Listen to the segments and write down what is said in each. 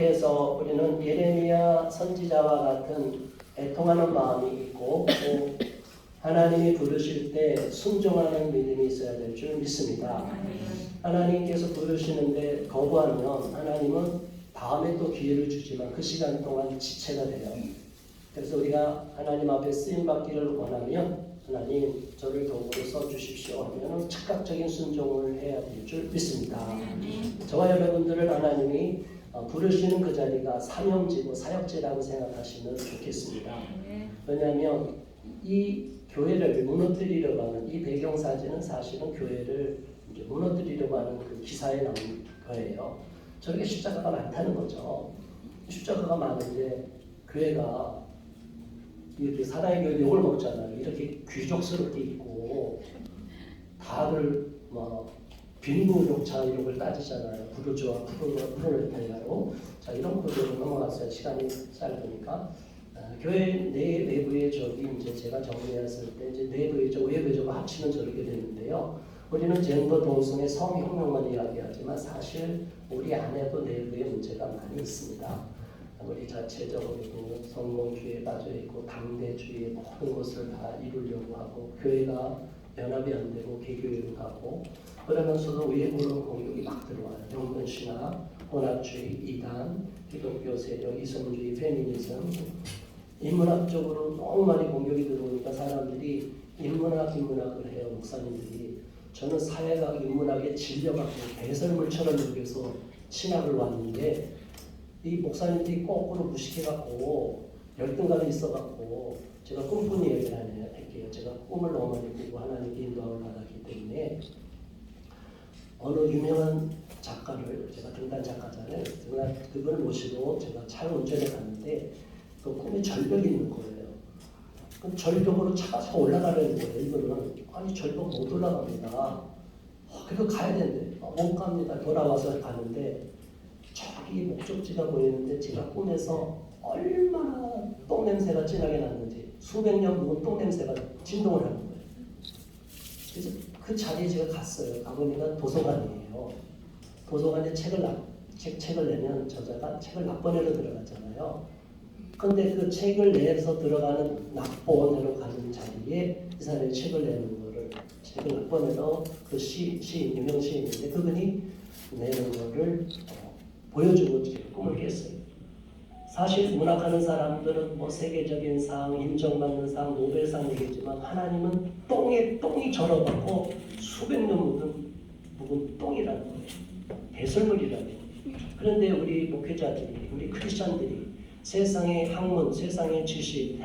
그래서 우리는 예레미야 선지자와 같은 애통하는 마음이 있고 또 하나님이 부르실 때 순종하는 믿음이 있어야 될 줄 믿습니다. 하나님께서 부르시는데 거부하면 하나님은 다음에 또 기회를 주지만 그 시간 동안 지체가 돼요. 그래서 우리가 하나님 앞에 쓰임받기를 원하면 하나님 저를 도구로 써주십시오 하면 즉각적인 순종을 해야 될 줄 믿습니다. 저와 여러분들을 하나님이 부르시는 그 자리가 사명지고 사역지라고 생각하시면 좋겠습니다. 왜냐하면 이 교회를 무너뜨리려고 하는 이 배경사진은 사실은 교회를 이제 무너뜨리려고 하는 그 기사에 나온 거예요. 저렇게 십자가가 많다는 거죠. 십자가가 많은데 교회가 이렇게 사랑의 교회 욕을 먹잖아요. 이렇게 귀족스럽게 있고 다들 뭐 빈부격차 이런 걸 따지잖아요. 부르주아 프롤레타리아로. 자, 이런 것들로 넘어갔어요. 시간이 짧으니까. 교회 내부의 적이 이제 제가 정리했을 때 이제 내부의 적, 외부의 적을 합치면 저렇게 되는데요. 우리는 젠더 동성애 성혁명만 이야기하지만 사실 우리 안에도 내부의 문제가 많이 있습니다. 우리 자체적으로도 성공주의에 빠져 있고 당대주의의 모든 것을 다 이루려고 하고 교회가 연합이 안 되고 개교회로 가고 그러면서도 외부로 공격이 막 들어와요. 영분신학, 혼합주의, 이단, 기독교 세력, 이성주의, 페미니즘 인문학적으로 너무 많이 공격이 들어오니까 사람들이 인문학을 해요. 목사님들이. 저는 사회학, 인문학에 질려갖고 배설물처럼 여기서 신학을 왔는데 이 목사님들이 거꾸로 무식해갖고 열등감이 있어갖고 제가 꿈꾸는 얘기를 할게요. 제가 꿈을 너무 많이 꾸고 하나님께 인도함을 받았기 때문에 어느 유명한 작가를 제가 등단 작가잖아요. 그분을 모시고 제가 차를 운전해 갔는데 그 꿈에 절벽이 있는 거예요. 그럼 절벽으로 차가 서 올라가려는 거예요. 이분은 아니 절벽 못 올라갑니다. 그래도 가야 되는데 못 갑니다. 돌아와서 가는데 저기 목적지가 보이는데 제가 꿈에서 얼마나 똥냄새가 진하게 났는지 수백 년 묵은 똥냄새가 진동을 하는 거예요. 그래서 그 자리에 제가 갔어요. 가보니까 도서관이에요. 도서관에 책을 내면 저자가 책을 납본해로 들어갔잖아요. 근데 그 책을 내서 들어가는 납본으로 가는 자리에 이 사람이 책을 내는 거를 책을 납본해로 그 시인, 유명 시인인데 그분이 내는 거를 보여주고 꿈을 깼어요. 사실 문학하는 사람들은 뭐 세계적인 상, 인정받는 상, 노벨상 얘기했지만 하나님은 똥이 절어갖고 수백 년 묵은 똥이라는 거예요. 배설물이라는 거예요. 그런데 우리 목회자들이, 우리 크리스찬들이 세상의 학문, 세상의 지식,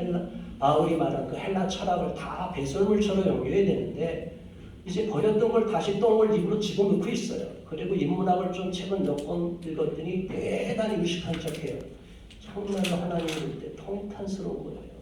바울이 말한 그 헬라 철학을 다 배설물처럼 연결해야 되는데 이제 버렸던 걸 다시 똥을 입으로 집어넣고 있어요. 그리고 인문학을 좀 책은 몇 권 읽었더니 대단히 무식한 척해요. 정말로 하나님을 볼 때 통탄스러운 거예요.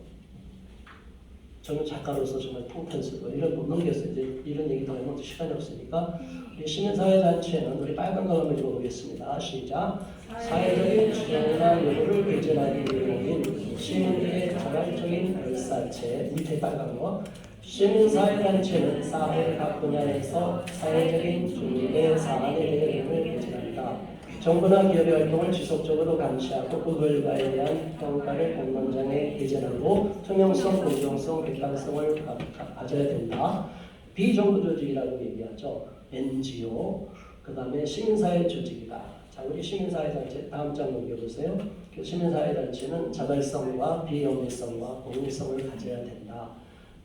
저는 작가로서 정말 통탄스러워요. 이런 거 넘겼어요. 이제 이런 얘기 더 하면 시간이 없으니까 우리 시민사회단체는 우리 빨간 거 한번 읽어보겠습니다. 시작. 사회적인 주장이나 요구를 개진하기 위해인 시민들의 자발적인 결사체 밑에 빨간 거 시민사회단체는 사회 각 분야에서 사회적인 중립의 사안에 대해 의견을 개진한다. 정부나 기업의 활동을 지속적으로 감시하고 그 결과에 대한 평가를 공론장에 개진하고 투명성, 공정성, 객관성을 가져야 된다. 비정부 조직이라고 얘기하죠. NGO, 그 다음에 시민사회 조직이다. 자, 우리 시민사회단체 다음 장 넘겨보세요. 그 시민사회단체는 자발성과 비영리성과 공익성을 가져야 된다.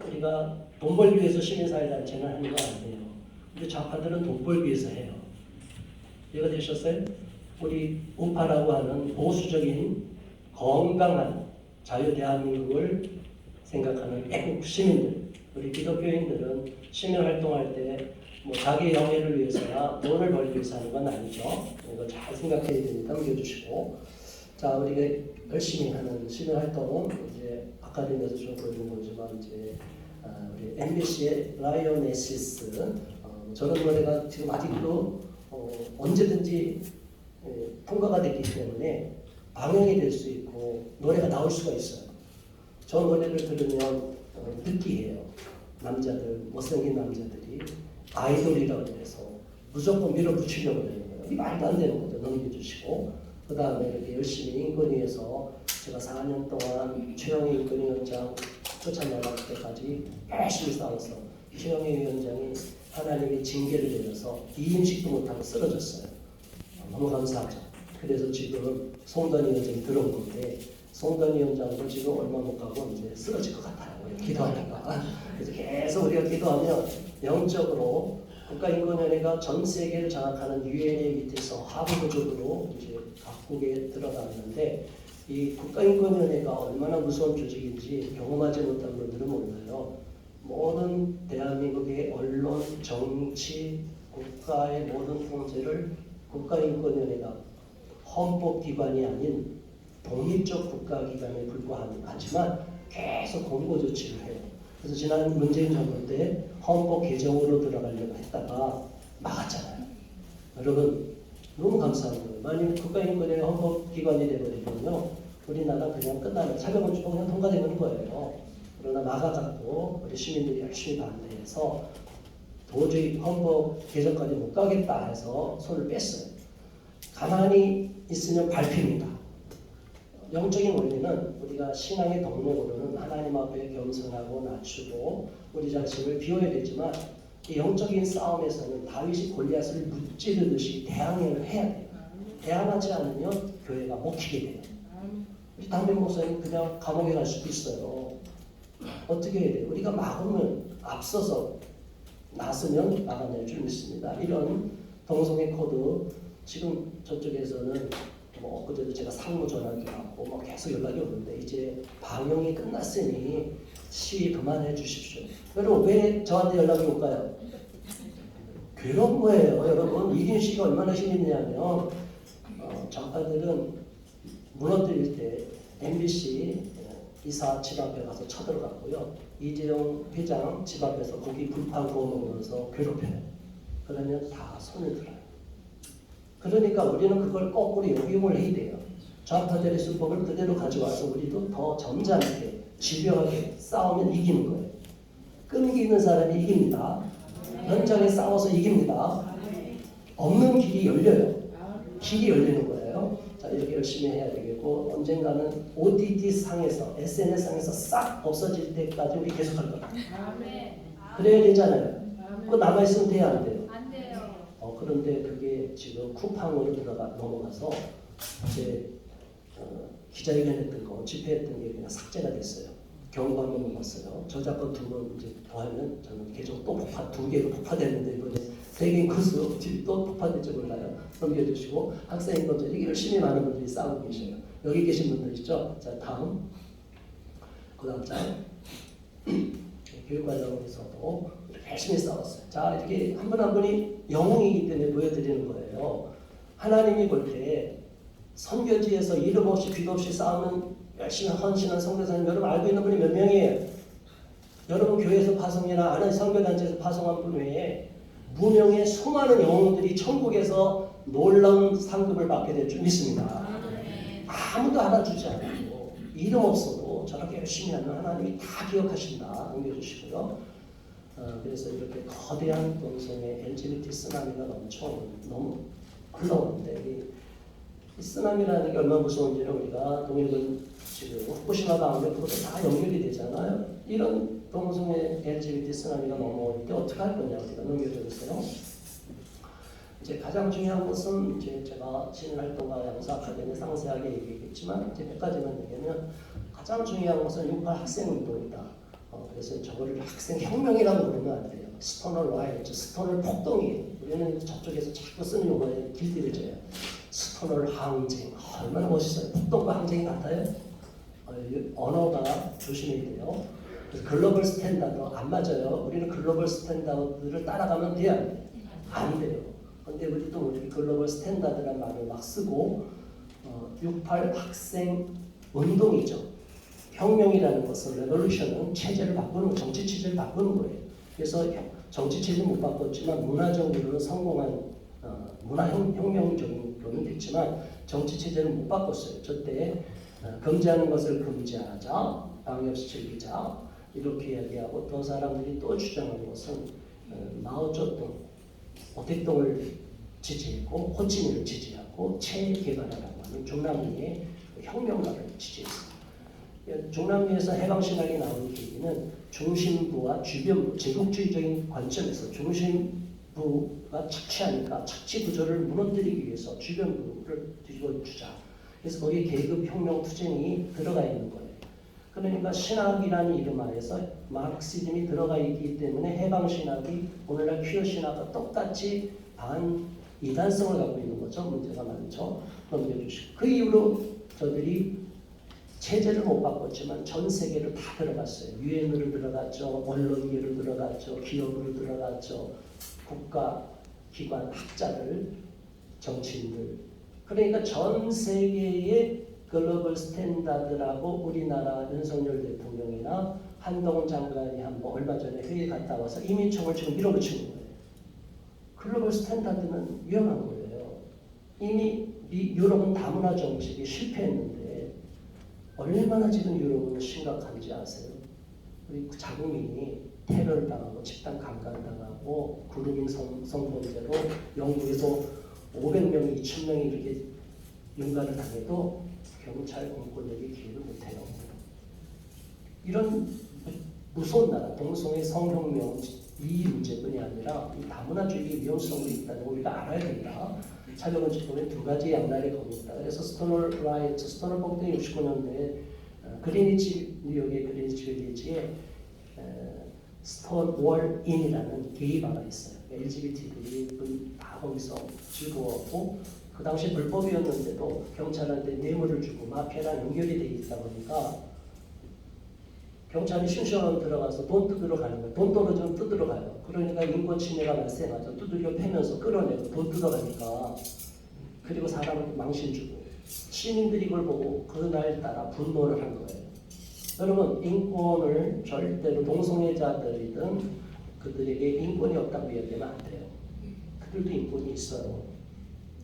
우리가 돈 벌기 위해서 시민사회단체는 하는 거 아니에요. 우리 좌파들은 돈 벌기 위해서 해요. 이해가 되셨어요? 우리 우파라고 하는 보수적인 건강한 자유 대한민국을 생각하는 애국 시민들, 우리 기독교인들은 시민 활동할 때 뭐 자기 영예를 위해서나 돈을 벌기 위해서 하는 건 아니죠. 이거 잘 생각해야 되니까 넘겨주시고, 자, 우리가 열심히 하는 시민 활동은 이제 아카데미에서 좀 보이는 거지만 이제 우리 MBC의 라이오네시스 저런 노래가 지금 아직도 언제든지 통과가 됐기 때문에 방영이 될 수 있고 노래가 나올 수가 있어요. 저 노래를 들으면 느끼해요. 남자들, 못생긴 남자들이 아이돌이라고 해서 무조건 밀어붙이려고 하는 거예요. 이 말도 안 되는 거죠. 넘겨주시고 그 다음에 이렇게 열심히 인권위에서 제가 4년 동안 최영희 인권위원장 쫓아나갈 때까지 열심히 싸워서 최영희 위원장이 하나님의 징계를 내려서 이임식도 못하고 쓰러졌어요. 너무 감사하죠. 그래서 지금 송던 위원장이 들어온 건데 송던 위원장도 지금 얼마 못 가고 이제 쓰러질 것 같아요. 기도하니까. 그래서 계속 우리가 기도하면 영적으로 국가인권위원회가 전 세계를 장악하는 유엔의 밑에서 하부구조로 이제 각국에 들어갔는데 이 국가인권위원회가 얼마나 무서운 조직인지 경험하지 못한 분들은 몰라요. 모든 대한민국의 언론, 정치, 국가의 모든 통제를 국가인권위원회가 헌법기관이 아닌 독립적 국가기관에 불과하지만 계속 공고 조치를 해요. 그래서 지난 문재인 정부 때 헌법 개정으로 들어가려고 했다가 막았잖아요. 여러분 너무 감사한 거예요. 만약 국가인권위가 헌법기관이 되버리면요 우리나라 그냥 끝나는 사법원주법 그냥 통과되는 거예요. 그러나 막아갖고 우리 시민들이 열심히 반대해서 도저히 헌법 개정까지 못 가겠다 해서 손을 뺐어요. 가만히 있으면 밟힙니다. 영적인 원리는 우리가 신앙의 덕목으로는 하나님 앞에 겸손하고 낮추고 우리 자신을 비워야 되지만 이 영적인 싸움에서는 다윗이 골리앗을 무찌르듯이 대항을 해야 돼요. 대항하지 않으면 교회가 먹히게 돼요. 우리 담임 목사님 그냥 감옥에 갈 수도 있어요. 어떻게 해야 돼요? 우리가 막으면 앞서서 나서면 막아낼 줄 믿습니다. 이런 동성애 코드 지금 저쪽에서는 뭐 그제도 제가 상무 전화도 받고 뭐 계속 연락이 오는데 이제 방영이 끝났으니 시위 그만해 주십시오. 여러분 왜 저한테 연락이 올까요? 그런 거예요. 여러분 이긴 씨가 얼마나 힘이 있냐면 좌파들은 무너뜨릴 때 MBC 이사 집 앞에 가서 쳐들어갔고요. 이재용 회장 집 앞에서 고기 불판 구워 먹으면서 괴롭혀요. 그러면 다 손을 들어요. 그러니까 우리는 그걸 거꾸로 역용을 해야 돼요. 좌파들의 수법을 그대로 가져와서 우리도 더 점잖게 집요하게 싸우면 이기는 거예요. 끈기 있는 사람이 이깁니다. 현장에 싸워서 이깁니다. 없는 길이 열려요. 길이 열리는 거예요. 자, 이렇게 열심히 해야 되겠고 언젠가는 OTT 상에서 SNS 상에서 싹 없어질 때까지 우리 계속할 거다. 그래야 되잖아요. 그거 남아있으면 돼야 안 돼요? 안 돼요. 그런데 그게 지금 쿠팡으로 넘어가서 이제 기자회견했던 거, 집회했던 게 그냥 삭제가 됐어요. 경고 한 번 먹었어요. 저작권 2번 이제 더하면 저는 계속 또 폭파, 2개로 폭파됐는데 이번에 세계인 코스 또 폭파될지 몰라요. 넘겨주시고 학생분들 되게 열심히 많은 분들이 싸우고 계셔요. 여기 계신 분들 있죠? 자 다음 그 다음 장 교육과정에서도 열심히 싸웠어요. 자 이렇게 한 분 한 분이 영웅이기 때문에 보여드리는 거예요. 하나님이 볼 때 선교지에서 이름 없이 귀도 없이 싸우는 열심히 헌신한 선교사님 여러분 알고 있는 분이 몇 명이에요? 여러분 교회에서 파송이나 아는 선교단체에서 파송한 분 외에 무명의 수많은 영웅들이 천국에서 놀라운 상급을 받게 될 줄 믿습니다. 아무도 알아주지 않고 이름 없어도 저렇게 열심히 하는 하나님이 다 기억하신다. 넘겨주시고요. 그래서 이렇게 거대한 동성애 LGBT 쓰나미가 너무 흘러오는데 이 쓰나미라는 게 얼마나 무서운지는 우리가 동일본 지금 후쿠시마 가운데 그것도 다 연결이 되잖아요. 이런 동성애 LGBT 쓰나미가 넘어올 때 어떻게 할 거냐 우리가 넘겨주세요. 이제 가장 중요한 것은 이제 제가 신활동가 양사 아카데미 상세하게 얘기했지만 이제 몇 가지만 얘기하면 가장 중요한 것은 68 학생 운동이다. 그래서 저거를 학생 혁명이라고 부르면 안 돼요. 스토너 라이트, 스토너 폭동이에요. 우리는 저쪽에서 자꾸 쓰는 용어에 길들여져요. 스토너 항쟁, 얼마나 멋있어요. 폭동과 항쟁이 같아요. 언어가 조심해야 돼요. 글로벌 스탠다드 안 맞아요. 우리는 글로벌 스탠다드를 따라가면 돼요? 안 돼요. 근데 우리도 우리 글로벌 스탠다드라는 말을 막 쓰고 68 학생 운동이죠. 혁명이라는 것은 레볼루션은 체제를 바꾸는 거, 정치 체제를 바꾸는 거예요. 그래서 정치 체제는 못 바꿨지만 문화적으로는 성공한 문화혁명적인 거는 됐지만 정치 체제는 못 바꿨어요. 저때 금지하는 것을 금지하자, 방해 없이 즐기자 이렇게 이야기하고 또 사람들이 또 주장하는 것은 마오쩌둥, 오택동을 지지했고 호치민을 지지하고 체개발하라고 사람이 중남미의 혁명가를 지지했습니다. 중남미에서 해방신학이 나온 계기는 중심부와 주변부, 제국주의적인 관점에서 중심부가 착취하니까 착취 구조를 무너뜨리기 위해서 주변부를 뒤집어주자. 그래서 거기에 계급혁명 투쟁이 들어가 있는 거예요. 그러니까 신학이라는 이름 하에서 마르크시즘이 들어가 있기 때문에 해방신학이 오늘날 퀴어신학과 똑같이 반이단성을 갖고 있는 거죠. 문제가 많죠. 넘겨주시고. 그 이후로 저들이 체제를 못 바꿨지만 전 세계를 다 들어갔어요. 유엔으로 들어갔죠. 언론계로 들어갔죠. 기업으로 들어갔죠. 국가, 기관, 학자들, 정치인들. 그러니까 전 세계의 글로벌 스탠다드라고 우리나라 윤석열 대통령이나 한동훈 장관이 한번 얼마 전에 회의 갔다 와서 이민총을 지금 밀어붙이는 거예요. 글로벌 스탠다드는 위험한 거예요. 이미 유럽은 다문화 정책이 실패했는데 얼마나 지금 유럽은 심각한지 아세요? 우리 자국민이 테러를 당하고 집단 강간당하고 구루밍 성범죄로 영국에서 500명이 2000명이 이렇게 윤곽을 당해도 경찰 공권력이 기회를 못해요. 이런 무서운 나라, 동성애 성혁명 이 문제뿐이 아니라 이 다문화주의의 위험성도 있다는 걸 우리가 알아야 된다. 찾아본 지금은 두 가지 양날의 검입니다. 그래서 스토널 라이트, 스토널 폭동이 69년도에 그리니치 뉴욕의 그리니치 빌리지에 스톤월 인이라는 게이바가 있어요. LGBT들이 다 거기서 즐거웠고 그 당시 불법이었는데도 경찰한테 뇌물을 주고 마피아랑 연결이 돼 있다 보니까 경찰이 심심하면 들어가서 돈 뜯으러 가는 거예요. 돈 떨어지면 뜯으러 가요. 그러니까 인권 침해가 발생하죠. 두들겨 패면서 끌어내고 돈 뜯어가니까 그리고 사람을 망신 주고 시민들이 이걸 보고 그날따라 분노를 한 거예요. 여러분 인권을 절대로 동성애자들이든 그들에게 인권이 없다고 이야기하면 안 돼요. 그들도 인권이 있어요.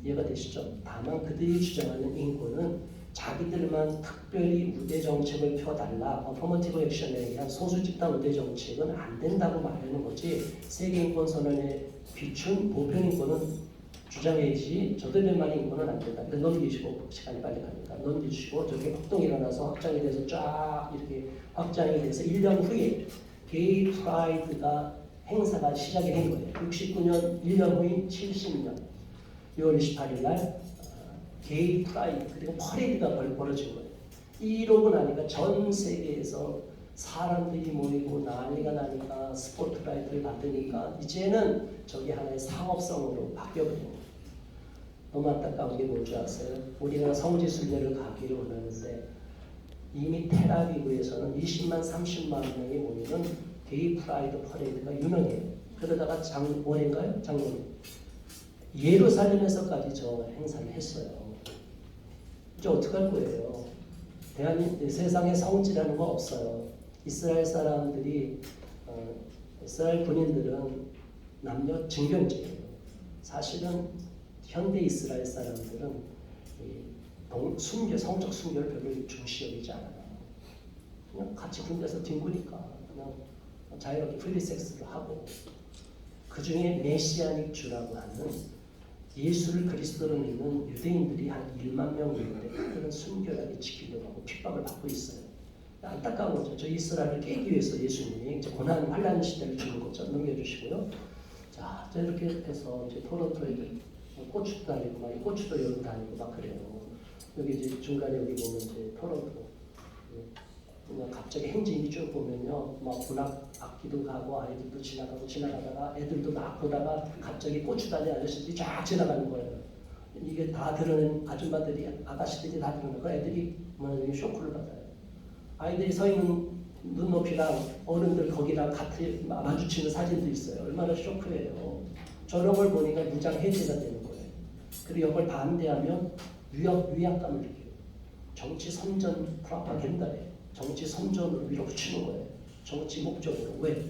이해가 되시죠? 다만 그들이 주장하는 인권은 자기들만 특별히 우대 정책을 펴달라, 어퍼머티브 액션에 의한 소수 집단 우대 정책은 안 된다고 말하는 거지 세계 인권 선언에 비춘 보편 인권은 주장해야지 저들만의 인권은 안 된다. 그래서 넘기시고 시간이 빨리 가니까 넘기시고 저렇게 폭동이 일어나서 확장이 돼서 쫙 이렇게 확장이 돼서 1년 후에 게이 프라이드가 행사가 시작이 된 거예요. 69년 1년 후인 70년 6월 28일 날 게이 프라이드 그리고 퍼레이드가 벌어진 거예요. 이러고 나니까 전 세계에서 사람들이 모이고 난리가 나니까 스포트라이트를 받으니까 이제는 저게 하나의 상업성으로 바뀌어버린 거예요. 너무 안타까운 게 뭔지 아세요? 우리가 성지순례를 가기를 원하는데 이미 텔아비브에서는 20만 30만 명이 모이는 게이 프라이드 퍼레이드가 유명해요. 그러다가 올해인가요? 작년 예루살렘에서까지 저 행사를 했어요. 이제 어떡할 거예요? 세상에 성지라는 거 없어요. 이스라엘 사람들이 이스라엘 군인들은 남녀 증경제예요. 사실은 현대 이스라엘 사람들은 성적 순결을 별로 중시 여기지 않아요. 그냥 같이 군대에서 뒹구니까 그냥 자유롭게 프리섹스를 하고 그 중에 메시아닉 주라고 하는 예수를 그리스도로 믿는 유대인들이 한 1만 명 있는데 그들은 순결하게 지키려고 하고 핍박을 받고 있어요. 안타까운 거죠. 저 이스라엘을 깨기 위해서 예수님이 이제 고난 환란 시대를 주는 거죠. 넘겨주시고요. 자, 이렇게 해서 이제 토론토에 고추도 다니고 막 고추도 열고 다니고 막 그래요. 여기 이제 중간에 여기 보면 이제 토론토. 그냥 갑자기 행진이 쭉 보면요, 막 군악 악기도 가고 아이들도 지나가다가 애들도 막 보다가 갑자기 고추다리 아저씨들이 쫙 지나가는 거예요. 이게 다 드러낸 아줌마들이 아가씨들이 다 드러낸 거 애들이 뭐냐면 쇼크를 받아요. 아이들이 서 있는 눈높이랑 어른들 거기랑 같이 마주치는 사진도 있어요. 얼마나 쇼크예요. 저런 걸 보니까 무장 해제가 되는 거예요. 그리고 이걸 반대하면 위압감을 느껴요. 정치 선전 프로파간다예요. 정치 선전으로 밀어붙이는 거예요. 정치 목적으로. 왜?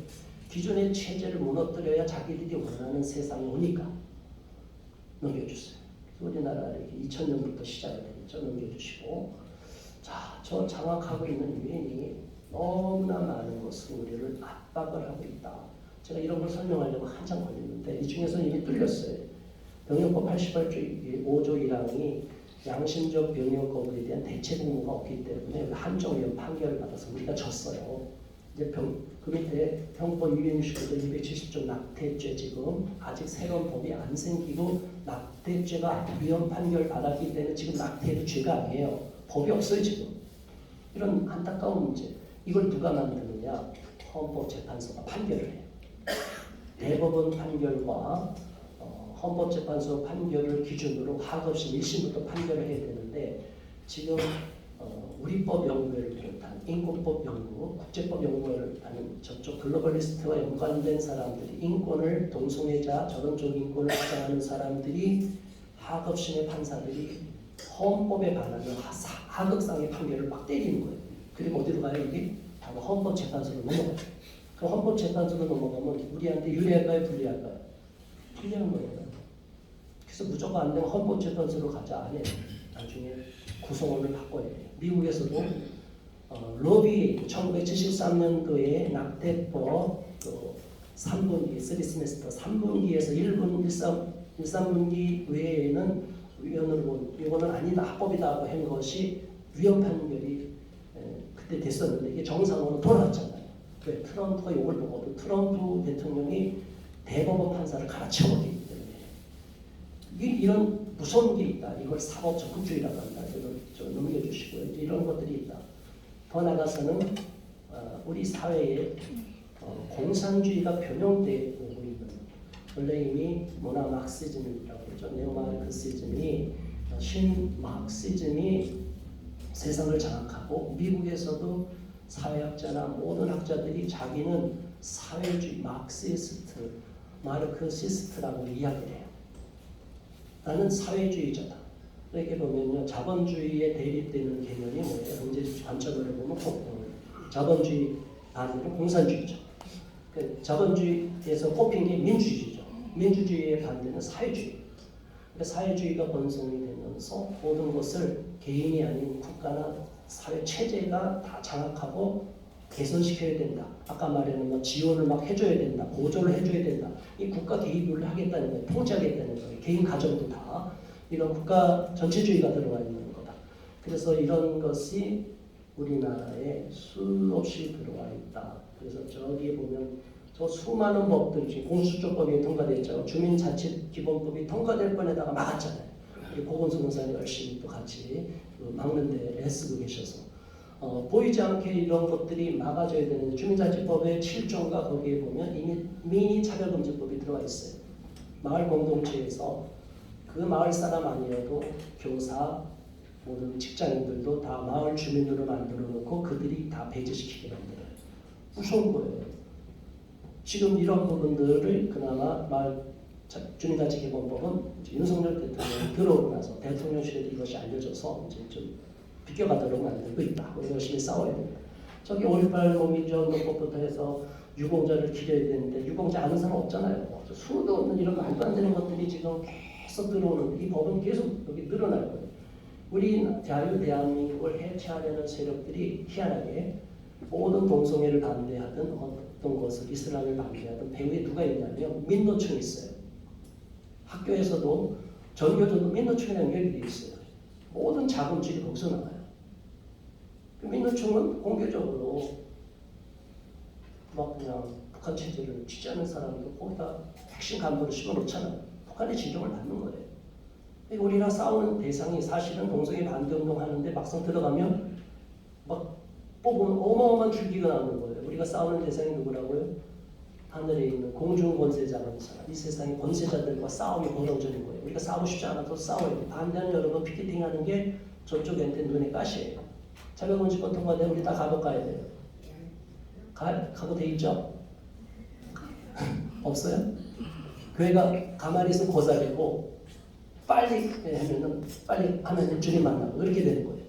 기존의 체제를 무너뜨려야 자기들이 원하는 세상이 오니까. 넘겨주세요. 우리나라 이렇게 2000년부터 시작이 되겠죠. 넘겨주시고. 자, 저 장악하고 있는 유엔이 너무나 많은 것을 우리를 압박을 하고 있다. 제가 이런 걸 설명하려고 한참 걸렸는데 이 중에서 이미 뚫렸어요. 병역법 88조 5조 1항이 양심적 병역 거부에 대한 대체 공모가 없기 때문에 한정위원 판결을 받아서 우리가 졌어요. 이제 그 밑에 형법 269도 270조 낙태죄 지금 아직 새로운 법이 안 생기고 낙태죄가 위헌 판결 받았기 때문에 지금 낙태도 죄가 아니에요. 법이 없어요 지금. 이런 안타까운 문제. 이걸 누가 만드느냐? 헌법재판소가 판결을 해요. 대법원 판결과 헌법재판소 판결을 기준으로 하급심 1심부터 판결을 해야 되는데 지금 우리법 연구회를 비롯한 인권법 연구, 국제법 연구를 하는 저쪽 글로벌리스트와 연관된 사람들이 인권을 동성애자, 저런 쪽 인권을 주장하는 사람들이 하급심의 판사들이 헌법에 반하는 하극상의 판결을 막 때리는 거예요. 그리고 어디로 가요? 이게 바로 헌법재판소로 넘어가요. 그 헌법재판소로 넘어가면 우리한테 유리할까요? 불리할까요? 불리한 거예요. 그래서 무조건 안 되면 헌법재판소로 가자 안 해요. 나중에 구성원을 바꿔야 돼요. 미국에서도 로비 1973년도에 낙태법 3분기, 3세메스터 3분기에서 1분, 1~3분기 외에는 위헌으로 이거는 아니다, 합법이다 하고 한 것이 위헌 판결이 그때 됐었는데 이게 정상으로 돌아왔잖아요. 왜? 트럼프가 욕을 먹어도 트럼프 대통령이 대법원 판사를 갈아치워버리기 때문에 이런 무서운 게 있다. 이걸 사법 적극주의라고 한다. 이걸 좀 넘겨주시고요. 이런 것들이 있다. 더 나가서는 우리 사회에 공산주의가 변형되고 있는 원래 이미 문화 막시즘이라고 그러죠. 네오마르크시즘이 신마크시즘이 세상을 장악하고 미국에서도 사회학자나 모든 학자들이 자기는 사회주의 마크시스트, 마르크시스트라고 이야기를 해요. 나는 사회주의자다. 이렇게 보면요, 자본주의에 대립되는 개념이 뭐예요? 경제적 관점으로 보면 자본주의 반대로 공산주의죠. 그 자본주의에서 꼽힌 게 민주주의죠. 민주주의의 반대는 사회주의. 그러니까 사회주의가 번성이 되면서 모든 것을 개인이 아닌 국가나 사회 체제가 다 장악하고 개선시켜야 된다. 아까 말했는 뭐 지원을 막 해줘야 된다. 보조를 해줘야 된다. 이 국가 개입을 하겠다는 거예요. 통제하겠다는 거예요. 개인 가정도 다 이런 국가 전체주의가 들어와 있는 거다. 그래서 이런 것이 우리나라에 수없이 들어와 있다. 그래서 저기에 보면 저 수많은 법들이 공수처법이 통과됐죠. 주민자치기본법이 통과될 뻔에다가 막았잖아요. 우리 고건수 목사님 열심히 또 같이 막는데 애쓰고 계셔서 보이지 않게 이런 것들이 막아져야 되는데 주민자치법의 7조인가 거기에 보면 이미 민의차별금지법이 들어가 있어요. 마을 공동체에서 그 마을 사람 아니어도 교사, 모든 직장인들도 다 마을 주민으로 만들어 놓고 그들이 다 배제시키게 만들어요. 무서운 거예요. 지금 이런 부분들을 그나마 마을 주민자치기본법은 윤석열 대통령이 들어오고 나서 대통령실에도 이것이 알려져서 이제 좀 비껴가도록 만들고 있다. 우리 열심히 싸워야 됩니다. 저기 5.18 민주운동법부터 해서 유공자를 기려야 되는데 유공자 아는 사람 없잖아요. 수도 없는 이런 말도 안 되는 것들이 지금 계속 들어오는데 이 법은 계속 여기 늘어날 거예요. 우리 자유 대한민국을 해체하려는 세력들이 희한하게 모든 동성애를 반대하든 어떤 것을 이슬람을 반대하든 배후에 누가 있냐면 민노총이 있어요. 학교에서도 전교조도 민노총이랑 연결이 되어 있어요. 모든 자금줄이 거기서 나와요. 그 민노총은 공개적으로 막 그냥 북한 체제를 지지하는 사람도 거기다 핵심 간부를 심어놓잖아요. 북한의 진정을 받는 거예요. 우리랑 싸우는 대상이 사실은 동성애 반대운동 하는데 막상 들어가면 막 뽑으면 어마어마한 줄기가 나오는 거예요. 우리가 싸우는 대상이 누구라고요? 하늘에 있는 공중 권세자라는 사람. 이 세상의 권세자들과 싸움이 벌어지는 거예요. 우리가 싸우고 싶지 않아도 싸워야 돼요. 반대하는 여러분 피켓팅 하는 게 저쪽한테 눈에 가시예요. 자격금지법 통과되면 우리 다 감옥 가야 돼요. 가고 돼 있죠? 없어요? 교회가 가만히 있으면 고사되고 빨리 하면은 빨리 하면 주님 만나고 이렇게 되는 거예요.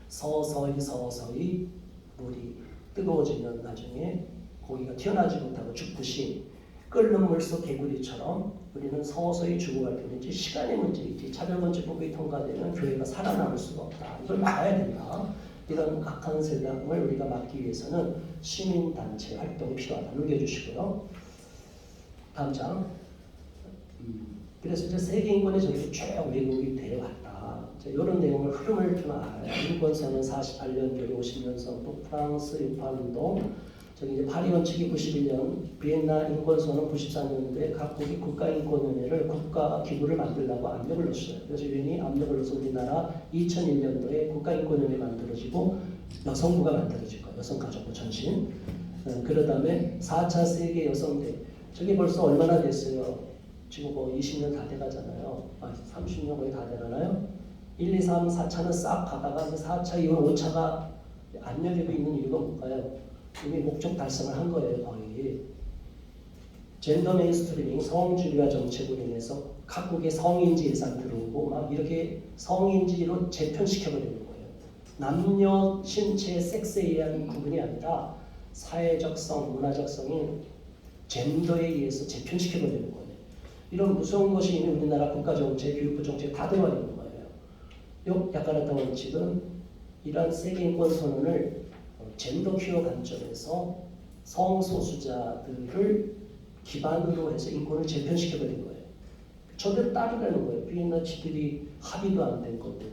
서서히 물이 뜨거워지면 나중에 고기가 튀어나오지 못하고 죽듯이 끓는 물속 개구리처럼 우리는 서서히 죽어갈 뿐이지 시간의 문제이지 차별금지법이 통과되면 교회가 살아남을 수가 없다. 이걸 막아야 된다. 이런 악한 세상을 우리가 막기 위해서는 시민단체 활동이 필요하다. 넘겨주시고요. 다음 장. 그래서 이제 세계 인권의 저기 쭉 왜곡이 되어 왔다. 이런 내용을 흐름을 좀 알아요. 인권선언 48년, 교류 50년 선포, 프랑스 68운동, 저기 이제 파리 원칙이 91년, 비엔나 인권선언 94년도에 각국이 국가인권위원회를 국가기구를 만들려고 압력을 넣었어요. 그래서 유엔이 압력을 넣어서 우리나라 2001년도에 국가인권위원회 만들어지고 여성부가 만들어질 거예요. 여성가족부 전신. 그 다음에 4차 세계 여성대. 저게 벌써 얼마나 됐어요? 지금 뭐 20년 다 돼가잖아요. 30년 거의 다 돼가나요? 1, 2, 3, 4차는 싹 가다가 4차 이후 5차가 안 열리고 있는 이유가 뭘까요? 이미 목적 달성을 한 거예요, 거의. 젠더 메인스트리밍, 성주의화 정책으로 인해서 각국의 성인지 예산 들어오고 막 이렇게 성인지로 재편시켜버리는 거예요. 남녀 신체 섹스에 의한 구분이 아니라 사회적 성, 문화적 성이 젠더에 의해서 재편시켜버리는 거예요. 이런 무서운 것이 이미 우리나라 국가정책, 교육부 정책 다 들어가 있는 거예요. 야카르타 원칙은 이러한 세계인권 선언을 젠더 퀴어 관점에서 성소수자들을 기반으로 해서 인권을 재편시켜버린 거예요. 저대로 따르라는 거예요. 비엔나 지들이 합의도 안 된 건데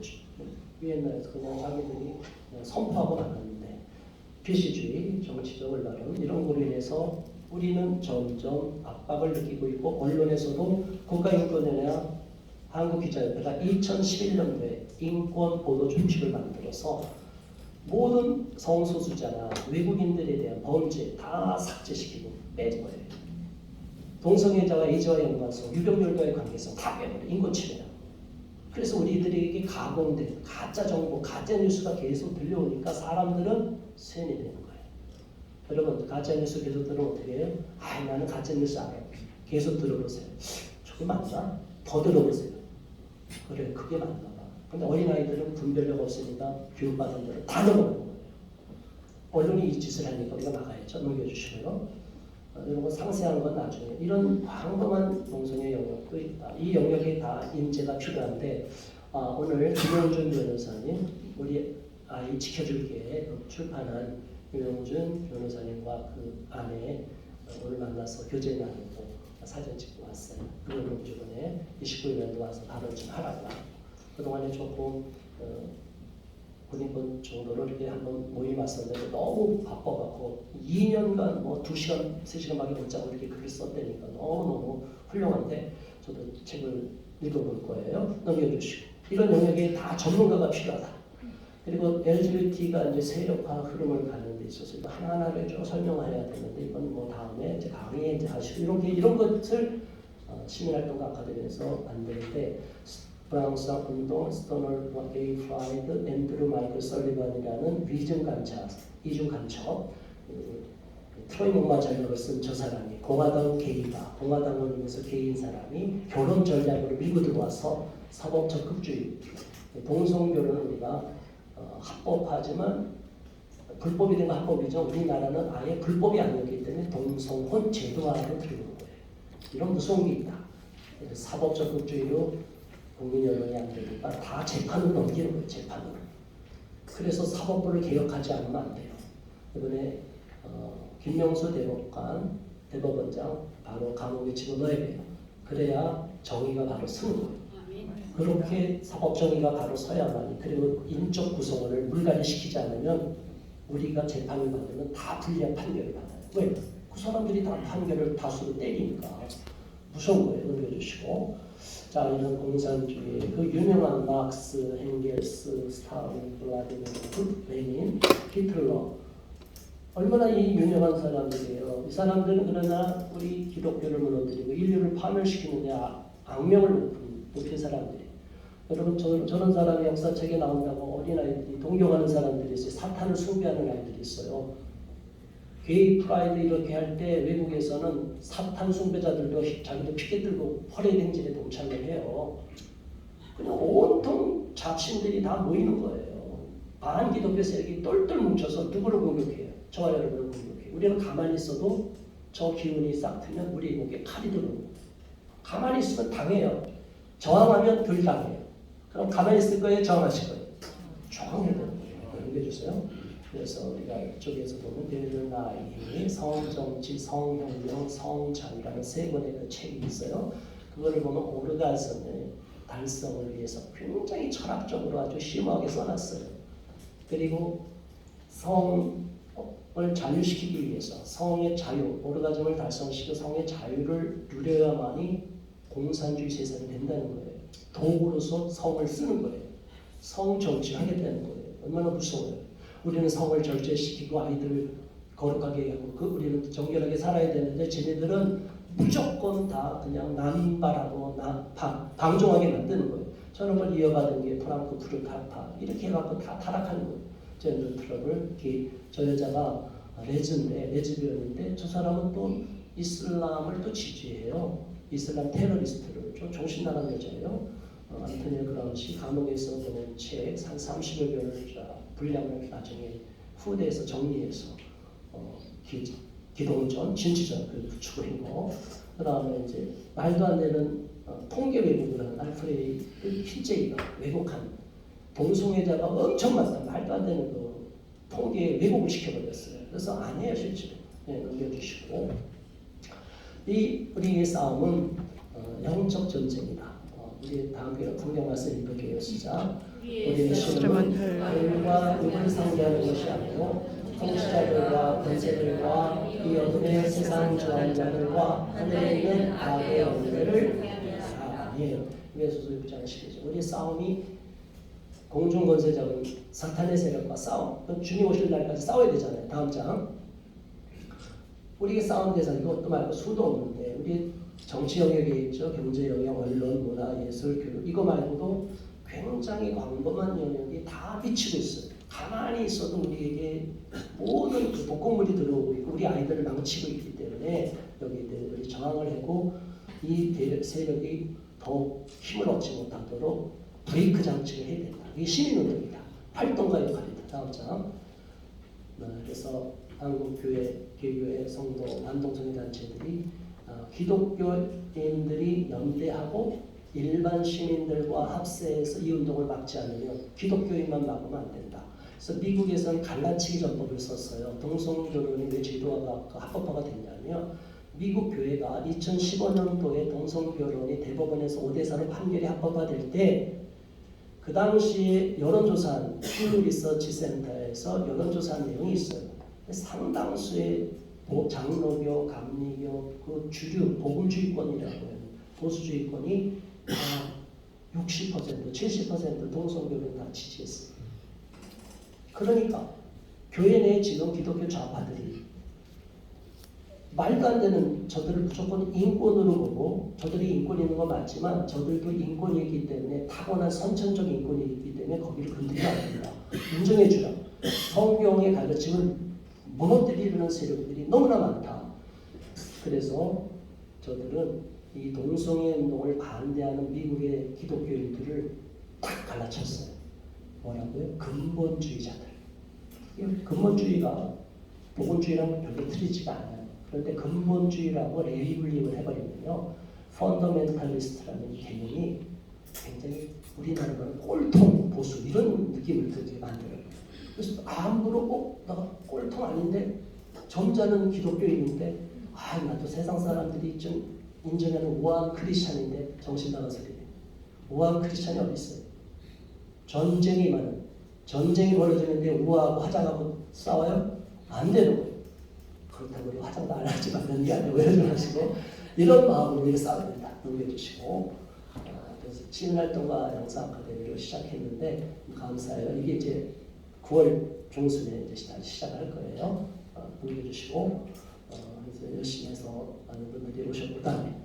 비엔나에서 그냥 자기들이 그냥 선포하고 나갔는데 피시주의, 정치적 올바름 이런 거로 인해서 우리는 점점 압박을 느끼고 있고 언론에서도 국가인권위원회와 한국기자협회가 2011년도에 인권 보도 준칙을 만들어서 모든 성소수자나 외국인들에 대한 범죄 다 삭제시키고 빼는 거예요. 동성애자와 애자와 연관성, 유병률과의 관계성 다 빼버려. 인권 침해야. 그래서 우리들에게 가공된 가짜 정보, 가짜 뉴스가 계속 들려오니까 사람들은 쇠뇌 되는 거예요. 여러분 가짜 뉴스 계속 들으면 어떻게 해요? 나는 가짜 뉴스 알아요. 계속 들어보세요. 저거 맞나? 더 들어보세요. 그래, 그게 맞나 봐. 근데 어린아이들은 분별력 없으니까 교육받은 대로 다 넘어가는 거예요. 언론이 이 짓을 하니까 우리가 막아야죠. 넘겨주시고요. 이런 거 상세한 건 나중에. 이런 광범한 농성의 영역도 있다. 이 영역에 다 인재가 필요한데 오늘 김영준 변호사님, 우리 아이 지켜줄게 출판한 김영준 변호사님과 그 아내 오늘 만나서 교제 나누고 사진 찍고 왔어요. 그거는 주변에 29일에도 와서 발언 좀 하라고. 그동안에 조금 군인분 정도로 이렇게 한번 모임 왔었는데 너무 바빠갖고 2년간 뭐 2시간, 3시간밖에 못 자고 이렇게 글을 썼다니까 너무너무 훌륭한데 저도 책을 읽어볼 거예요. 넘겨주시고. 이런 영역에 다 전문가가 필요하다. 그리고 LGBT가 이제 세력화 흐름을 가는 데 있어서 이거 하나하나를 쭉 설명해야 되는데 이건 뭐 다음에 이제 강의에 이제 하시고 이런 것을 시민활동 아카데미에서 만드는데 프랑스 운동, 스토널 게이 프라이드, 앤드루 마이클 설리반이라는 위증 간첩, 이중 간첩, 트로이 목마 전략을 쓴 저 사람이 공화당 게이다, 공화당을 위해서 게이인 사람이 결혼 전략으로 밀고 들어와서 사법 적극주의, 동성결혼을 우리가 합법화지만 불법이 된 건 합법이죠. 우리나라는 아예 불법이 아니었기 때문에 동성혼 제도화로 들어오는 거예요. 이런 무서운 게 있다. 사법 적극주의로 국민 여론이 안 되니까 다 재판으로 넘기는 거예요. 재판으로. 그래서 사법부를 개혁하지 않으면 안 돼요. 이번에 김명수 대법원장 바로 감옥에 집어넣어야 돼요. 그래야 정의가 바로 서는 거예요. 그렇게 사법 정의가 바로 서야만, 그리고 인적 구성원을 물갈이시키지 않으면 우리가 재판을 받으면 다 불리한 판결을 받아요. 왜? 그 사람들이 다 판결을 다수로 때리니까 무서운 거예요. 넘겨주시고. 자, 이런 공산주의, 그 유명한 막스, 엥겔스, 스탈린, 블라디미르, 레닌, 히틀러, 얼마나 이 유명한 사람들이에요. 이 사람들은 그러나 우리 기독교를 무너뜨리고 인류를 파멸시키는데 악명을 높인 사람들이. 여러분 저런 사람이 역사책에 나온다고 어린아이들이 동경하는 사람들이 있어요. 사탄을 숭배하는 아이들이 있어요. 게이 프라이드 이렇게 할 때 외국에서는 사탄 숭배자들도 자기들 피켓 들고 퍼레이드 행진에 동참을 해요. 그냥 온통 잡신들이 다 모이는 거예요. 반기독교 세력이 똘똘 뭉쳐서 누구를 공격해요? 저와 여러분을 공격해요. 우리는 가만히 있어도 저 기운이 싹 트면 우리 목에 칼이 들어오는 거예요. 가만히 있으면 당해요. 저항하면 덜 당해요. 그럼 가만히 있을 거예요? 저항하실 거예요? 저항해야 되는 거예요. 넘겨주세요. 그래서 우리가 이쪽에서 보면 예를 나이, 성정치, 성혁명, 성장이라는 세 권의 그 책이 있어요. 그거를 보면 오르가즘의 달성을 위해서 굉장히 철학적으로 아주 심오하게 써놨어요. 그리고 성을 자유시키기 위해서 성의 자유, 오르가즘을 달성시켜 성의 자유를 누려야만이 공산주의 세상이 된다는 거예요. 도구로서 성을 쓰는 거예요. 성 정치하겠다는 거예요. 얼마나 무서워요. 우리는 성을 절제시키고 아이들을 거룩하게 하고 우리는 정결하게 살아야 되는데 쟤네들은 무조건 다 그냥 남발하고 방종하게 만드는 거예요. 저런 걸 이어받은 게 프랑크 푸르카파 이렇게 해갖고 다 타락하는 거예요. 젠더 트러블. 저 여자가 레즈비언인데 저 사람은 또 이슬람을 또 지지해요. 이슬람 테러리스트를 좀 정신 나간 여자예요. 안토니오 그라우치 감옥에서 보낸 책 한 30여 권을 분량을 나중에 후대에서 정리해서 기동전, 진취전 구축을 했고, 그 다음에 이제 말도 안 되는 통계 왜곡을 한 알프레드 힐제이가 왜곡한 동성애자가 엄청 많다. 말도 안 되는 그 통계 왜곡을 시켜버렸어요. 그래서 안 해요 실제로. 네, 넘겨주시고 우리의 싸움은 영적 전쟁이다. 우리 다음 교회 풍경 말씀 읽을게요. 시작. 우리의 신은 혈과 육을 상대하는 것이 아니고 통치자들과 권세들과 이 어둠의 세상 주관자들과 하늘에 있는 악의 영들을 아니에요. 에베소서 6장 12절. 우리 싸움이 공중 권세자는 사탄의 세력과 싸움. 주님 오실 날까지 싸워야 되잖아요. 다음 장. 우리가 싸움 대상 이것도 말고 수도 없는데 우리 정치 영역에 있죠. 경제 영역, 언론, 문화, 예술, 교육 이거 말고도 굉장히 광범한 영역이 다 비치고 있어요. 가만히 있어도 우리에게 모든 그 독극물이 들어오고 있고 우리 아이들을 망치고 있기 때문에 여기에 우리 저항을 하고 이 세력이 더욱 힘을 얻지 못하도록 브레이크 장치를 해야 된다. 이게 시민운동이다. 활동가 역할이다. 다음 장. 그래서 한국교회, 개교회, 성도, 반동성애 단체들이 기독교인들이 연대하고 일반 시민들과 합세해서 이 운동을 막지 않으면 기독교인만 막으면 안 된다. 그래서 미국에서는 갈라치기 전법을 썼어요. 동성결혼이 왜 제도화가 합법화가 됐냐면 미국 교회가 2015년도에 동성결혼이 대법원에서 5대4로 판결이 합법화될 때 그 당시에 여론조사한 퓨 리서치 센터에서 여론조사한 내용이 있어요. 상당수의 장로교, 감리교, 그 주류 복음주의권이라고 해요. 보수주의권이 60%, 70% 동성교를 다 지지했어요. 그러니까 교회 내에 지금 기독교 좌파들이 말도 안 되는 저들을 무조건 인권으로 보고 저들이 인권이 있는 건 맞지만 저들도 인권이 있기 때문에 타고난 선천적 인권이 있기 때문에 거기를 건드리면 안 된다. 인정해 주라. 성경의 가르침을 무너뜨리려는 세력들이 너무나 많다. 그래서 저들은 이 동성애 운동을 반대하는 미국의 기독교인들을 딱 갈라쳤어요. 뭐라고요? 근본주의자들. 근본주의가 복음주의랑 별로 틀리지가 않아요. 그런데 근본주의라고 레이블링을 해버리면요, 펀더멘탈리스트라는 개념이 굉장히 우리나라는 꼴통 보수 이런 느낌을 들게 만들어요. 그래서 함부로 내가 꼴통 아닌데 점잖은 기독교인인데 나도 세상 사람들이 좀 인정하는 우아한 크리스찬인데 정신 나간 소리네. 우아한 크리스찬이 어디 있어요? 전쟁이 많은 전쟁이 벌어지는데 우아하고 화장하고 싸워요? 안 되는 거예요. 그렇다고 우리 화장도 안 하지 말는 게 아니고 왜 그러시고 이런 마음으로 우리가 싸워야 된다. 넘겨주시고 그래서 치유활동가 영상 아카데미로 시작했는데 감사해요. 이게 이제 9월 중순에 이제 다시 시작할 거예요. 넘겨주시고 그래서 열심히 해서 많은 분들이 오셨고 그다음에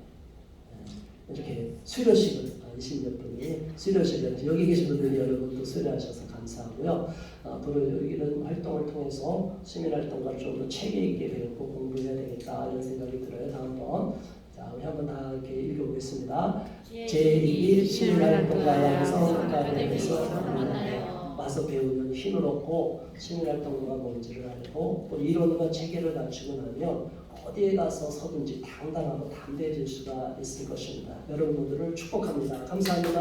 이렇게 수료식을 20몇 분이 수료식을 여기 계신 분들이 여러분도 수료하셔서 감사하고요. 앞으로 이런 활동을 통해서 시민활동가를 좀 더 체계 있게 배우고 공부해야 되겠다 이런 생각이 들어요. 다음번 자 우리 한번 다 이렇게 읽어보겠습니다. 제2일 시민활동가 양성아카데미에서 만나요. 와서 배우는 힘을 얻고 시민활동가가 뭔지를 알고 또 이론과 체계를 갖추고 나면 어디에 가서 서든지 당당하고 담대해질 수가 있을 것입니다. 여러분들을 축복합니다. 감사합니다.